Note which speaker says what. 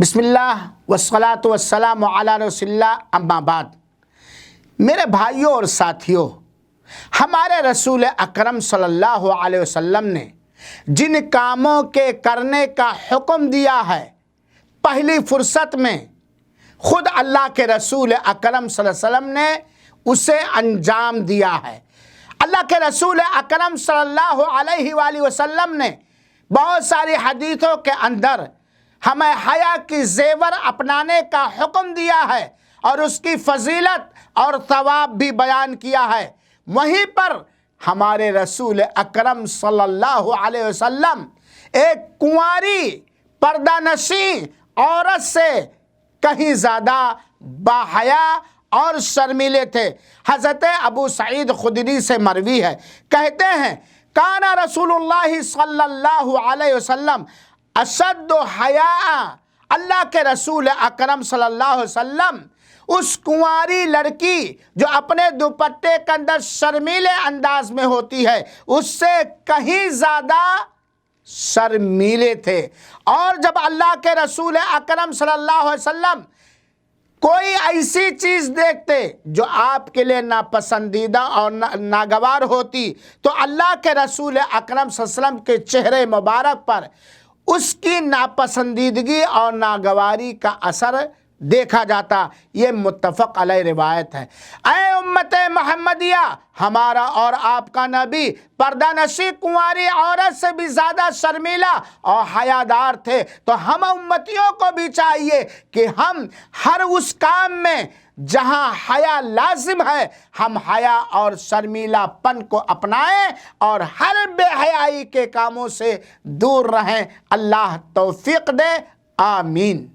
Speaker 1: بسم اللہ والصلاة والسلام علی رسول اللہ اما بعد۔ میرے بھائیوں اور ساتھیوں، ہمارے رسول اکرم صلی اللہ علیہ وسلم نے جن کاموں کے کرنے کا حکم دیا ہے، پہلی فرصت میں خود اللہ کے رسول اکرم صلی اللہ علیہ وسلم نے اسے انجام دیا ہے۔ اللہ کے رسول اکرم صلی اللہ علیہ وآلہ وسلم نے بہت ساری حدیثوں کے اندر ہمیں حیا کی زیور اپنانے کا حکم دیا ہے اور اس کی فضیلت اور ثواب بھی بیان کیا ہے۔ وہیں پر ہمارے رسول اکرم صلی اللہ علیہ وسلم ایک کنواری پردہ نشین عورت سے کہیں زیادہ باحیا اور شرمیلے تھے۔ حضرت ابو سعید خدری سے مروی ہے، کہتے ہیں کان رسول اللہ صلی اللہ علیہ وسلم اشد حیاء، اللہ کے رسول اکرم صلی اللہ علیہ وسلم اس کنواری لڑکی جو اپنے دوپٹے کے اندر شرمیلے انداز میں ہوتی ہے اس سے کہیں زیادہ شرمیلے تھے۔ اور جب اللہ کے رسول اکرم صلی اللہ علیہ وسلم کوئی ایسی چیز دیکھتے جو آپ کے لیے ناپسندیدہ اور ناگوار ہوتی تو اللہ کے رسول اکرم صلی اللہ علیہ وسلم کے چہرے مبارک پر اس کی ناپسندیدگی اور ناگواری کا اثر دیکھا جاتا۔ یہ متفق علیہ روایت ہے۔ اے امت محمدیہ، ہمارا اور آپ کا نبی پردہ نشی کنواری عورت سے بھی زیادہ شرمیلا اور حیادار تھے، تو ہم امتیوں کو بھی چاہیے کہ ہم ہر اس کام میں جہاں حیا لازم ہے ہم حیا اور شرمیلا پن کو اپنائیں اور ہر بے حیائی کے کاموں سے دور رہیں۔ اللہ توفیق دے، آمین۔